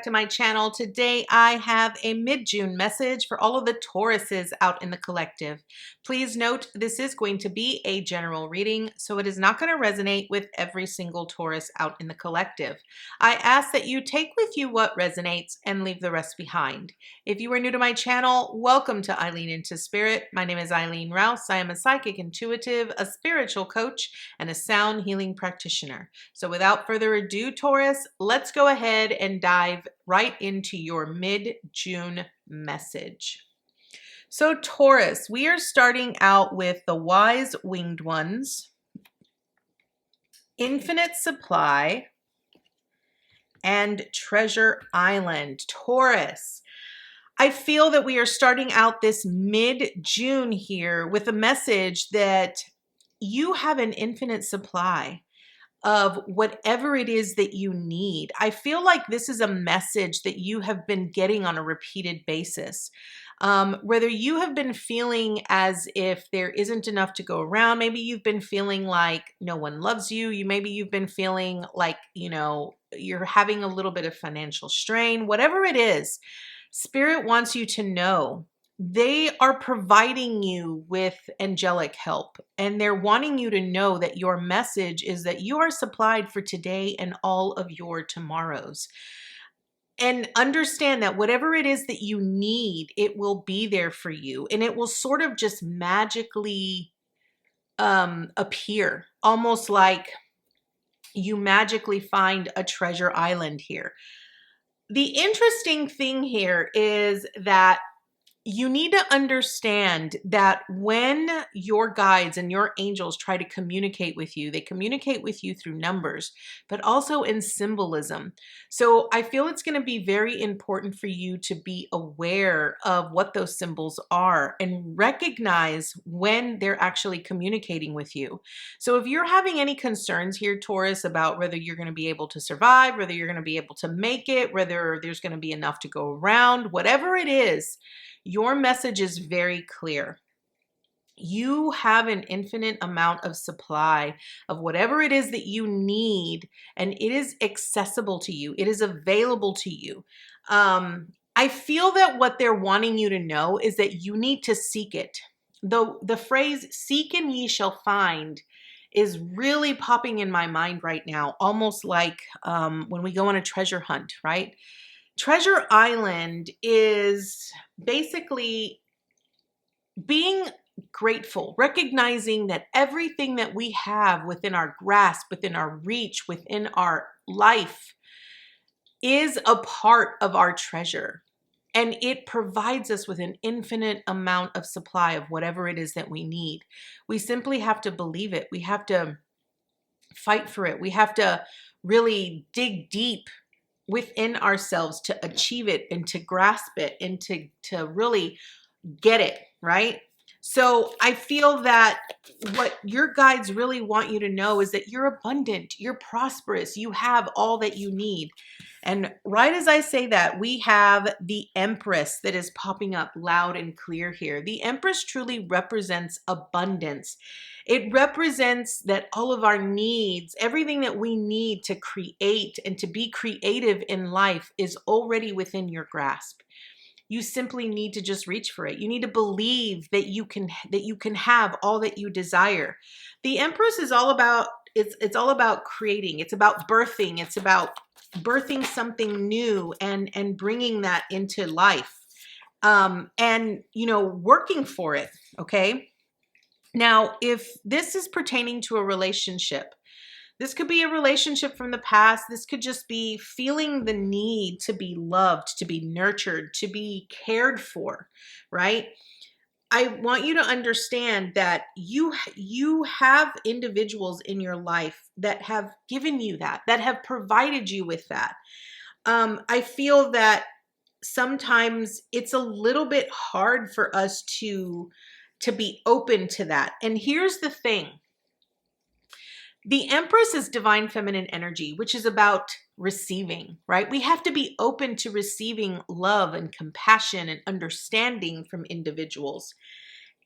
to my channel. Today I have a mid-June message for all of the Tauruses out in the collective. Please note this is going to be a general reading, so it is not going to resonate with every single Taurus out in the collective. I ask that you take with you what resonates and leave the rest behind. If you are new to my channel, welcome to Eileen Into Spirit. My name is Eileen Rouse. I am a psychic intuitive, a spiritual coach, and a sound healing practitioner. So without further ado, Taurus, let's go ahead and dive right into your mid-June message. So Taurus, we are starting out with the Wise Winged Ones, Infinite Supply, and Treasure Island. Taurus, I feel that we are starting out this mid-June here with a message that you have an infinite supply of whatever it is that you need. I feel like this is a message that you have been getting on a repeated basis. Whether you have been feeling as if there isn't enough to go around, maybe you've been feeling like no one loves you, maybe you've been feeling like, you're having a little bit of financial strain, whatever it is, Spirit wants you to know they are providing you with angelic help, and they're wanting you to know that your message is that you are supplied for today and all of your tomorrows. And understand that whatever it is that you need, it will be there for you, and it will sort of just magically appear, almost like you magically find a treasure island here. The interesting thing here is that you need to understand that when your guides and your angels try to communicate with you, they communicate with you through numbers, but also in symbolism. So I feel it's going to be very important for you to be aware of what those symbols are and recognize when they're actually communicating with you. So if you're having any concerns here, Taurus, about whether you're going to be able to survive, whether you're going to be able to make it, whether there's going to be enough to go around, whatever it is, your message is very clear. You have an infinite amount of supply of whatever it is that you need, and it is accessible to you. It is available to you. I feel that what they're wanting you to know is that you need to seek it. The phrase "seek and ye shall find" is really popping in my mind right now, almost like when we go on a treasure hunt, right? Treasure Island is basically being grateful, recognizing that everything that we have within our grasp, within our reach, within our life is a part of our treasure. And it provides us with an infinite amount of supply of whatever it is that we need. We simply have to believe it. We have to fight for it. We have to really dig deep within ourselves to achieve it and to grasp it and to really get it, right? So I feel that what your guides really want you to know is that you're abundant, you're prosperous, you have all that you need. And right as I say that, we have the Empress that is popping up loud and clear here. The Empress truly represents abundance. It represents that all of our needs, everything that we need to create and to be creative in life is already within your grasp. You simply need to just reach for it. You need to believe that you can have all that you desire. The Empress is all about it's all about creating. It's about birthing. It's about birthing something new and bringing that into life. And working for it, okay? Now, if this is pertaining to a relationship, this could be a relationship from the past. This could just be feeling the need to be loved, to be nurtured, to be cared for, right? I want you to understand that you have individuals in your life that have given you that have provided you with that. I feel that sometimes it's a little bit hard for us to be open to that. And here's the thing. The Empress is divine feminine energy, which is about receiving, right? We have to be open to receiving love and compassion and understanding from individuals.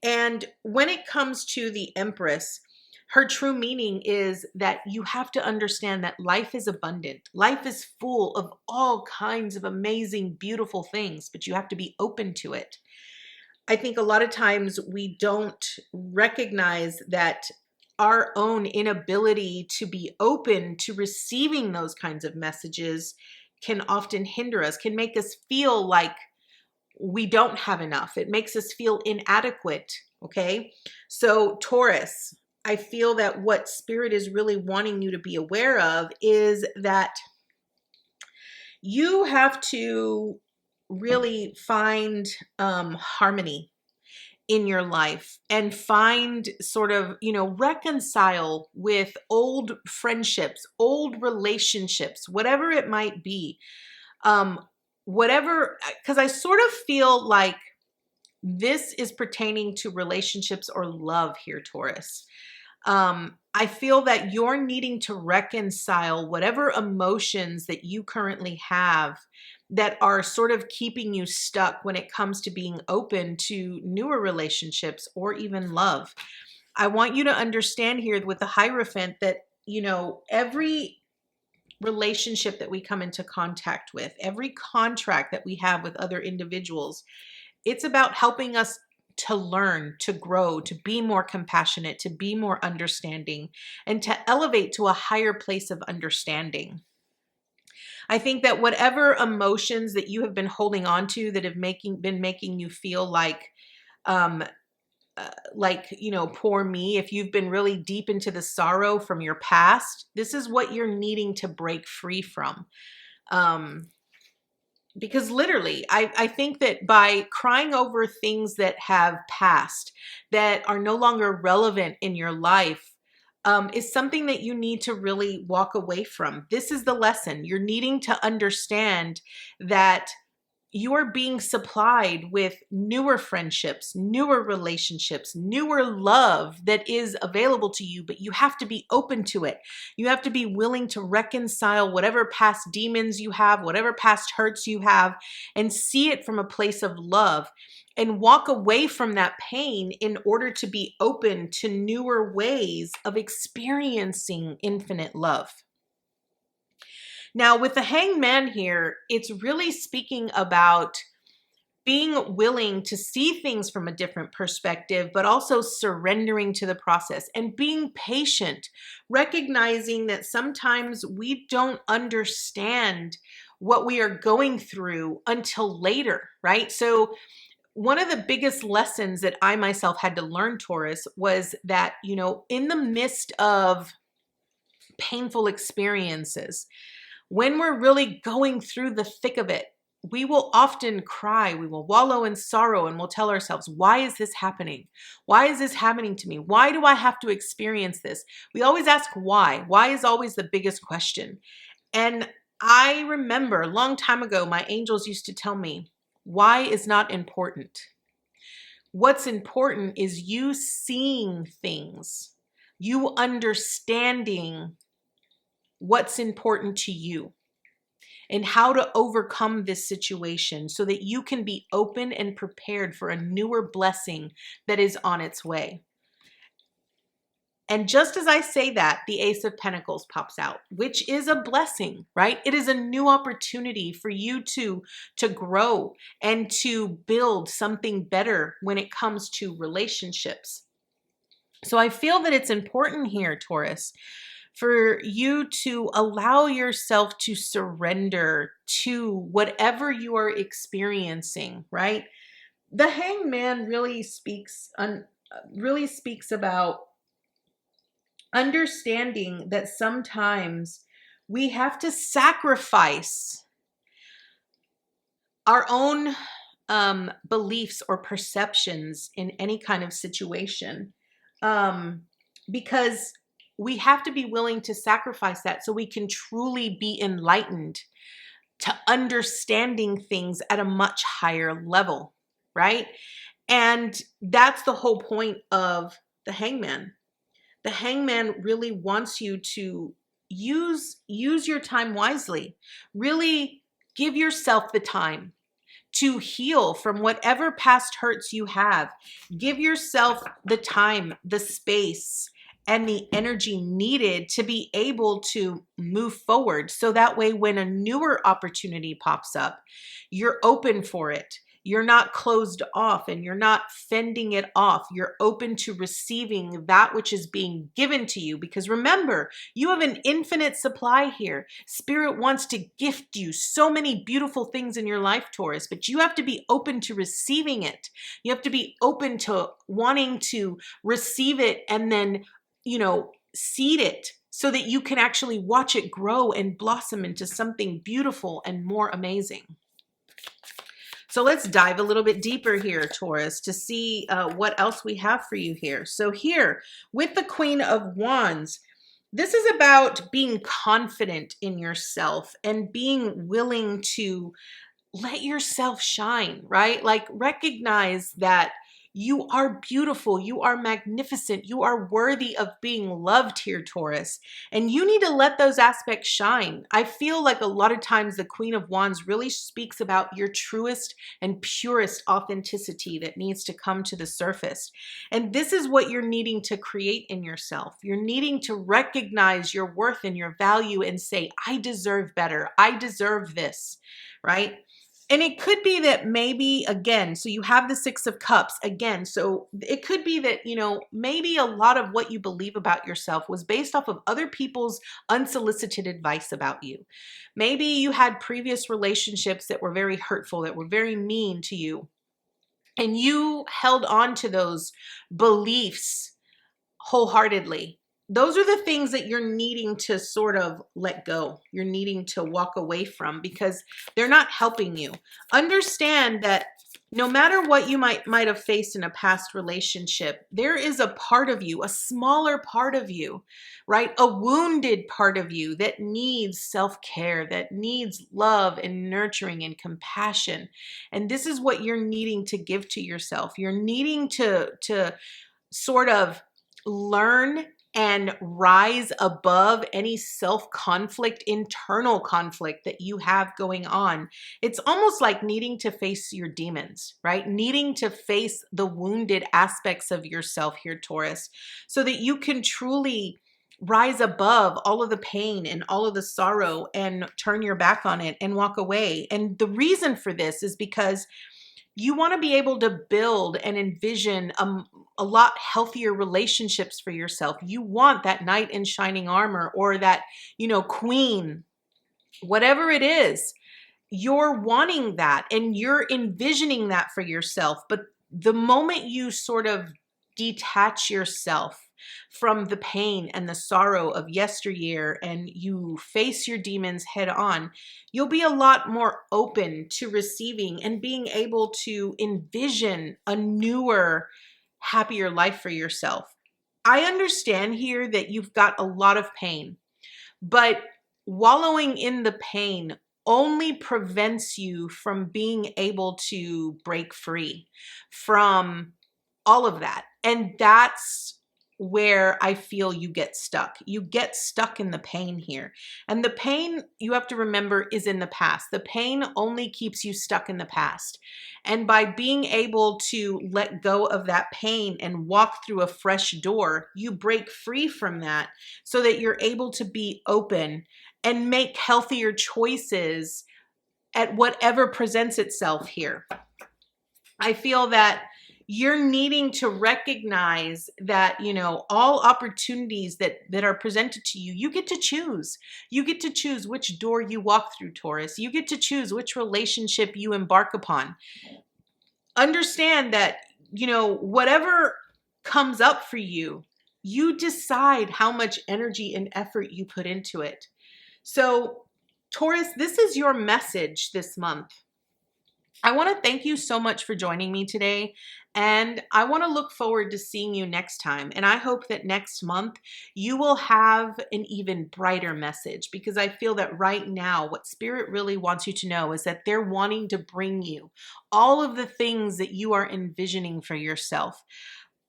And when it comes to the Empress, Her true meaning is that you have to understand that life is abundant. Life is full of all kinds of amazing, beautiful things, but you have to be open to it. I think a lot of times we don't recognize that our own inability to be open to receiving those kinds of messages can often hinder us, can make us feel like we don't have enough. It makes us feel inadequate. Okay. So, Taurus, I feel that what Spirit is really wanting you to be aware of is that you have to really find harmony in your life and find sort of, reconcile with old friendships, old relationships, whatever it might be. Because I sort of feel like this is pertaining to relationships or love here, Taurus. I feel that you're needing to reconcile whatever emotions that you currently have that are sort of keeping you stuck when it comes to being open to newer relationships or even love. I want you to understand here with the Hierophant that, every relationship that we come into contact with, every contract that we have with other individuals, it's about helping us to learn, to grow, to be more compassionate, to be more understanding, and to elevate to a higher place of understanding. I think that whatever emotions that you have been holding on to that have been making you feel um, poor me, if you've been really deep into the sorrow from your past, this is what you're needing to break free from. Because literally, I think that by crying over things that have passed, that are no longer relevant in your life, is something that you need to really walk away from. This is the lesson. You're needing to understand that you are being supplied with newer friendships, newer relationships, newer love that is available to you, but you have to be open to it. You have to be willing to reconcile whatever past demons you have, whatever past hurts you have, and see it from a place of love and walk away from that pain in order to be open to newer ways of experiencing infinite love. Now, with the Hanged Man here, it's really speaking about being willing to see things from a different perspective, but also surrendering to the process and being patient, recognizing that sometimes we don't understand what we are going through until later, right? So, one of the biggest lessons that I myself had to learn, Taurus, was that, in the midst of painful experiences, when we're really going through the thick of it, we will often cry, we will wallow in sorrow, and we'll tell ourselves, why is this happening? Why is this happening to me? Why do I have to experience this? We always ask why. Why is always the biggest question. And I remember a long time ago, my angels used to tell me, why is not important. What's important is you seeing things, you understanding what's important to you and how to overcome this situation so that you can be open and prepared for a newer blessing that is on its way. And just as I say that, the Ace of Pentacles pops out, which is a blessing, right? It is a new opportunity for you to grow and to build something better when it comes to relationships. So I feel that it's important here, Taurus, for you to allow yourself to surrender to whatever you are experiencing, right? The Hanged Man really speaks about understanding that sometimes we have to sacrifice our own beliefs or perceptions in any kind of situation, because we have to be willing to sacrifice that so we can truly be enlightened to understanding things at a much higher level, right? And that's the whole point of the Hangman. The Hangman really wants you to use your time wisely. Really give yourself the time to heal from whatever past hurts you have. Give yourself the time, the space, and the energy needed to be able to move forward. So that way, when a newer opportunity pops up, you're open for it. You're not closed off and you're not fending it off. You're open to receiving that which is being given to you. Because remember, you have an infinite supply here. Spirit wants to gift you so many beautiful things in your life, Taurus, but you have to be open to receiving it. You have to be open to wanting to receive it and then, seed it so that you can actually watch it grow and blossom into something beautiful and more amazing. So let's dive a little bit deeper here, Taurus, to see what else we have for you here. So here, with the Queen of Wands, this is about being confident in yourself and being willing to let yourself shine, right? Like recognize that you are beautiful, you are magnificent, you are worthy of being loved here, Taurus. And you need to let those aspects shine. I feel like a lot of times the Queen of Wands really speaks about your truest and purest authenticity that needs to come to the surface. And this is what you're needing to create in yourself. You're needing to recognize your worth and your value and say, I deserve better. I deserve this, right? And it could be that maybe, again, so you have the Six of Cups again. So it could be that, maybe a lot of what you believe about yourself was based off of other people's unsolicited advice about you. Maybe you had previous relationships that were very hurtful, that were very mean to you. And you held on to those beliefs wholeheartedly. Those are the things that you're needing to sort of let go. You're needing to walk away from because they're not helping you. Understand that no matter what you might have faced in a past relationship, there is a part of you, a smaller part of you, right? A wounded part of you that needs self-care, that needs love and nurturing and compassion. And this is what you're needing to give to yourself. You're needing to sort of learn and rise above any self-conflict, internal conflict that you have going on. It's almost like needing to face your demons, right? Needing to face the wounded aspects of yourself here, Taurus, so that you can truly rise above all of the pain and all of the sorrow and turn your back on it and walk away. And the reason for this is because you want to be able to build and envision a lot healthier relationships for yourself. You want that knight in shining armor or that, queen, whatever it is, you're wanting that and you're envisioning that for yourself. But the moment you sort of detach yourself from the pain and the sorrow of yesteryear and you face your demons head on, you'll be a lot more open to receiving and being able to envision a newer, happier life for yourself. I understand here that you've got a lot of pain, but wallowing in the pain only prevents you from being able to break free from all of that. And that's where I feel you get stuck. You get stuck in the pain here. And the pain, you have to remember, is in the past. The pain only keeps you stuck in the past. And by being able to let go of that pain and walk through a fresh door, you break free from that so that you're able to be open and make healthier choices at whatever presents itself here. I feel that you're needing to recognize that, all opportunities that are presented to you, you get to choose. You get to choose which door you walk through, Taurus. You get to choose which relationship you embark upon. Understand that, whatever comes up for you, you decide how much energy and effort you put into it. So, Taurus, this is your message this month. I want to thank you so much for joining me today, and I want to look forward to seeing you next time. And I hope that next month you will have an even brighter message, because I feel that right now what Spirit really wants you to know is that they're wanting to bring you all of the things that you are envisioning for yourself.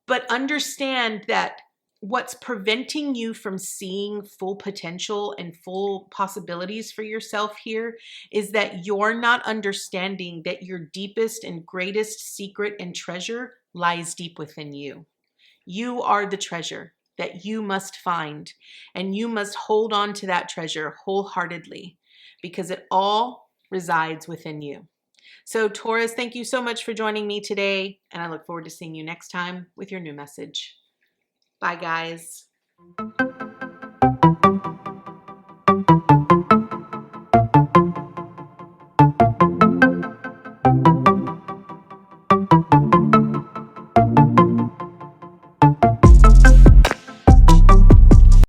But understand that what's preventing you from seeing full potential and full possibilities for yourself here is that you're not understanding that your deepest and greatest secret and treasure lies deep within you. You are the treasure that you must find, and you must hold on to that treasure wholeheartedly because it all resides within you. So Taurus, thank you so much for joining me today, and I look forward to seeing you next time with your new message. Bye, guys.